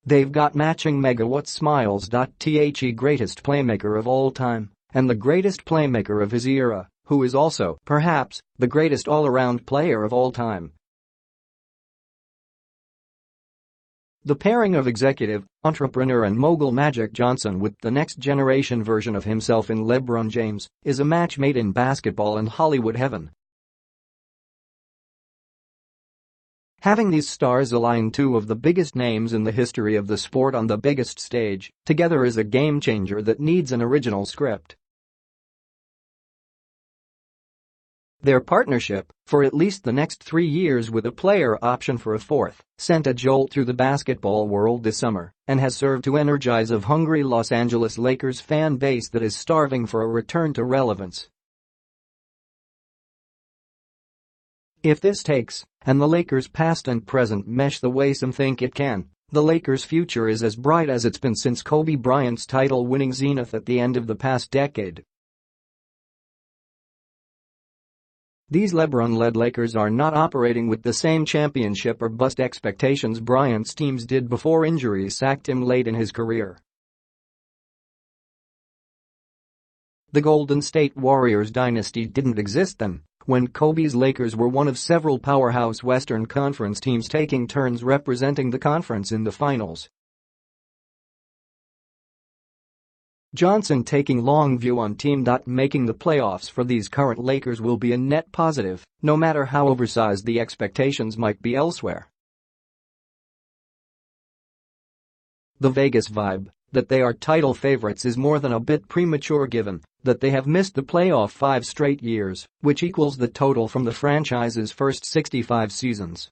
They've got matching megawatt smiles. The greatest playmaker of all time and the greatest playmaker of his era, who is also, perhaps, the greatest all-around player of all time. The pairing of executive, entrepreneur and mogul Magic Johnson with the next-generation version of himself in LeBron James is a match made in basketball and Hollywood heaven. Having these stars align, two of the biggest names in the history of the sport on the biggest stage, together is a game-changer that needs an original script. Their partnership, for at least the next 3 years with a player option for a fourth, sent a jolt through the basketball world this summer and has served to energize a hungry Los Angeles Lakers fan base that is starving for a return to relevance. If this takes, and the Lakers' past and present mesh the way some think it can, the Lakers' future is as bright as it's been since Kobe Bryant's title-winning zenith at the end of the past decade. These LeBron-led Lakers are not operating with the same championship or bust expectations Bryant's teams did before injuries sacked him late in his career. The Golden State Warriors dynasty didn't exist then, when Kobe's Lakers were one of several powerhouse Western Conference teams taking turns representing the conference in the finals. Johnson taking long view on team. Making the playoffs for these current Lakers will be a net positive, no matter how oversized the expectations might be elsewhere. The Vegas vibe that they are title favorites is more than a bit premature given that they have missed the playoff 5 straight years, which equals the total from the franchise's first 65 seasons.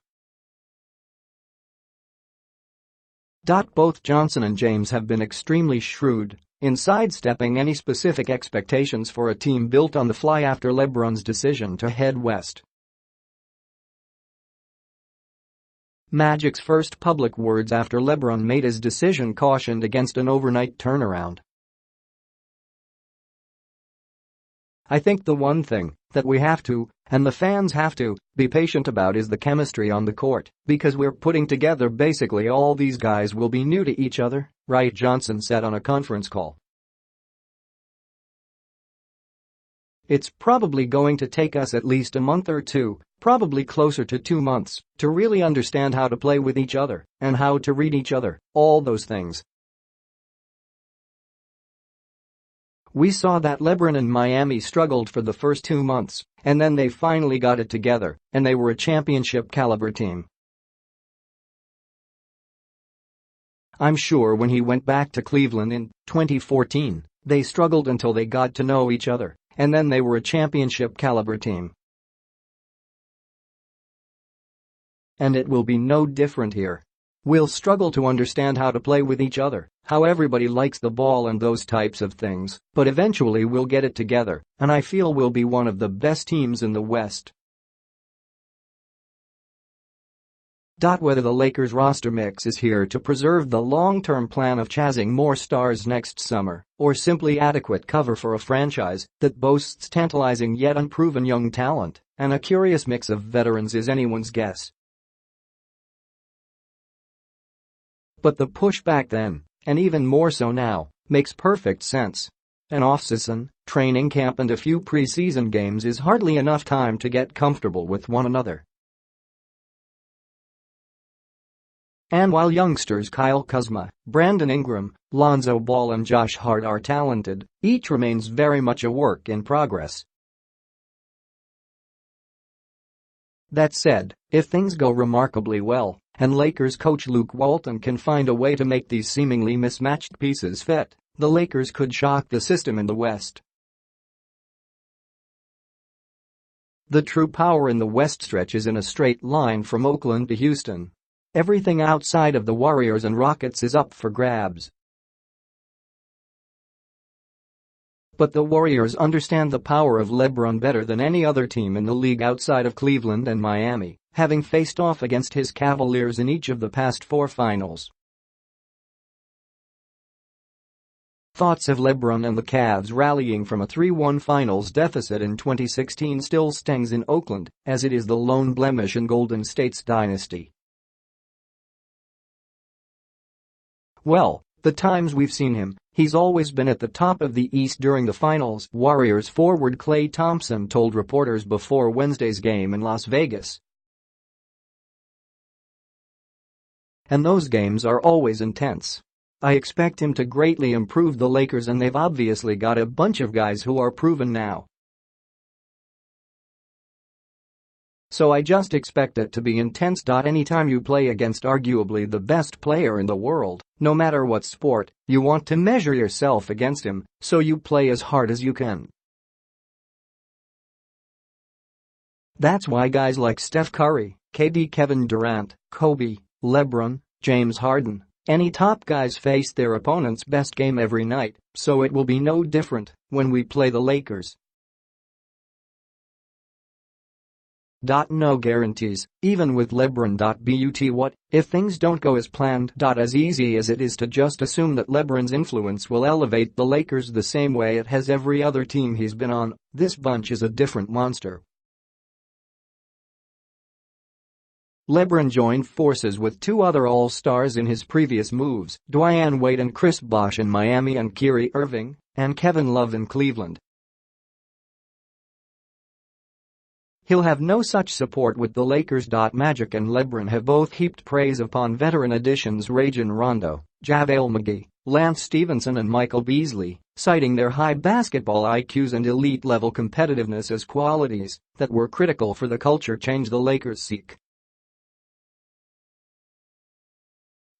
Both Johnson and James have been extremely shrewd in sidestepping any specific expectations for a team built on the fly after LeBron's decision to head west. Magic's first public words after LeBron made his decision cautioned against an overnight turnaround. "I think the one thing that we have to, and the fans have to, be patient about is the chemistry on the court, because we're putting together basically all these guys will be new to each other," right, Johnson said on a conference call. "It's probably going to take us at least a month or two, probably closer to 2 months, to really understand how to play with each other and how to read each other, all those things. We saw that LeBron and Miami struggled for the first 2 months, and then they finally got it together, and they were a championship-caliber team. I'm sure when he went back to Cleveland in 2014, they struggled until they got to know each other, and then they were a championship-caliber team. And it will be no different here. We'll struggle to understand how to play with each other, how everybody likes the ball and those types of things, but eventually we'll get it together, and I feel we'll be one of the best teams in the West." Whether the Lakers roster mix is here to preserve the long-term plan of chasing more stars next summer, or simply adequate cover for a franchise that boasts tantalizing yet unproven young talent and a curious mix of veterans, is anyone's guess. But the push back then, and even more so now, makes perfect sense. An off-season, training camp and a few preseason games is hardly enough time to get comfortable with one another. And while youngsters Kyle Kuzma, Brandon Ingram, Lonzo Ball and Josh Hart are talented, each remains very much a work in progress. That said, if things go remarkably well, and Lakers coach Luke Walton can find a way to make these seemingly mismatched pieces fit, the Lakers could shock the system in the West. The true power in the West stretches in a straight line from Oakland to Houston. Everything outside of the Warriors and Rockets is up for grabs. But the Warriors understand the power of LeBron better than any other team in the league outside of Cleveland and Miami, having faced off against his Cavaliers in each of the past 4 finals. Thoughts of LeBron and the Cavs rallying from a 3-1 finals deficit in 2016 still stings in Oakland, as it is the lone blemish in Golden State's dynasty. Well, the times we've seen him, he's always been at the top of the East during the finals, Warriors forward Klay Thompson told reporters before Wednesday's game in Las Vegas. And those games are always intense. I expect him to greatly improve the Lakers, and they've obviously got a bunch of guys who are proven now. So I just expect it to be intense. Anytime you play against arguably the best player in the world, no matter what sport, you want to measure yourself against him, so you play as hard as you can. That's why guys like Steph Curry, KD, Kevin Durant, Kobe, LeBron, James Harden, any top guys face their opponent's best game every night, so it will be no different when we play the Lakers. No guarantees, even with LeBron. But what if things don't go as planned? As easy as it is to just assume that LeBron's influence will elevate the Lakers the same way it has every other team he's been on, this bunch is a different monster. LeBron joined forces with two other All-Stars in his previous moves, Dwyane Wade and Chris Bosh in Miami and Kyrie Irving and Kevin Love in Cleveland. He'll have no such support with the Lakers. Magic and LeBron have both heaped praise upon veteran additions Rajon Rondo, JaVale McGee, Lance Stevenson and Michael Beasley, citing their high basketball IQs and elite-level competitiveness as qualities that were critical for the culture change the Lakers seek.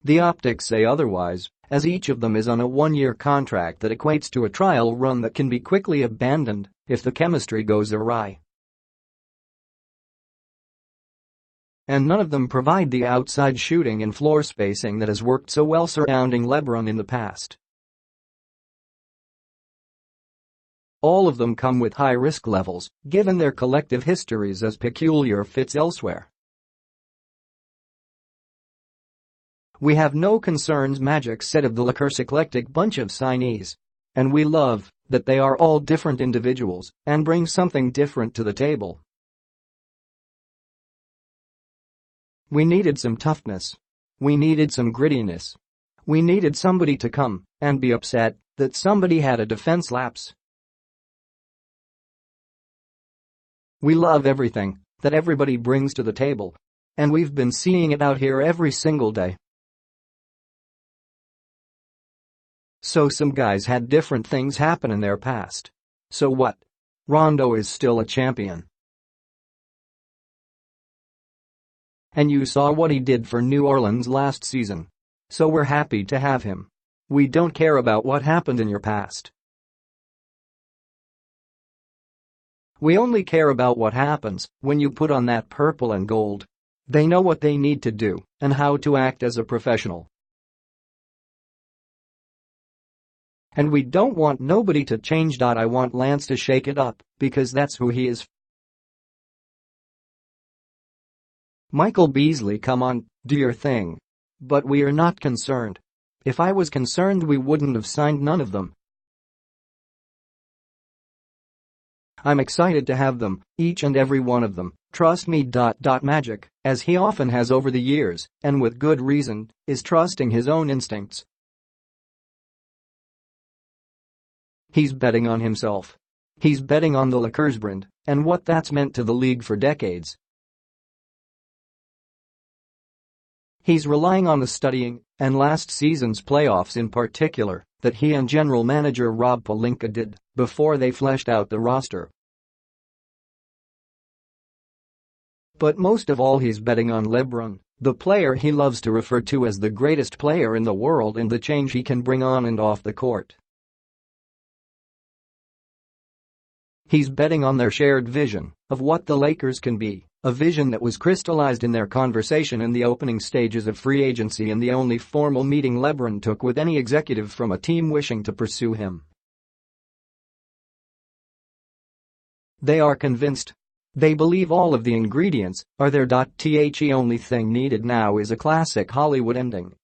The optics say otherwise, as each of them is on a one-year contract that equates to a trial run that can be quickly abandoned if the chemistry goes awry. And none of them provide the outside shooting and floor spacing that has worked so well surrounding LeBron in the past. All of them come with high risk levels, given their collective histories as peculiar fits elsewhere. We have no concerns, Magic said of the Lakers' eclectic bunch of signees. And we love that they are all different individuals and bring something different to the table. We needed some toughness. We needed some grittiness. We needed somebody to come and be upset that somebody had a defense lapse. We love everything that everybody brings to the table. And we've been seeing it out here every single day. So some guys had different things happen in their past. So what? Rondo is still a champion. And you saw what he did for New Orleans last season. So we're happy to have him. We don't care about what happened in your past. We only care about what happens when you put on that purple and gold. They know what they need to do and how to act as a professional. And we don't want nobody to change. I want Lance to shake it up, because that's who he is. Michael Beasley, come on, do your thing. But we are not concerned. If I was concerned, we wouldn't have signed none of them. I'm excited to have them, each and every one of them, trust me. Magic, as he often has over the years, and with good reason, is trusting his own instincts. He's betting on himself. He's betting on the Lakers brand and what that's meant to the league for decades. He's relying on the studying, and last season's playoffs in particular, that he and general manager Rob Pelinka did before they fleshed out the roster. But most of all, he's betting on LeBron, the player he loves to refer to as the greatest player in the world, and the change he can bring on and off the court. He's betting on their shared vision of what the Lakers can be, a vision that was crystallized in their conversation in the opening stages of free agency and the only formal meeting LeBron took with any executive from a team wishing to pursue him. They are convinced. They believe all of the ingredients are there. The only thing needed now is a classic Hollywood ending.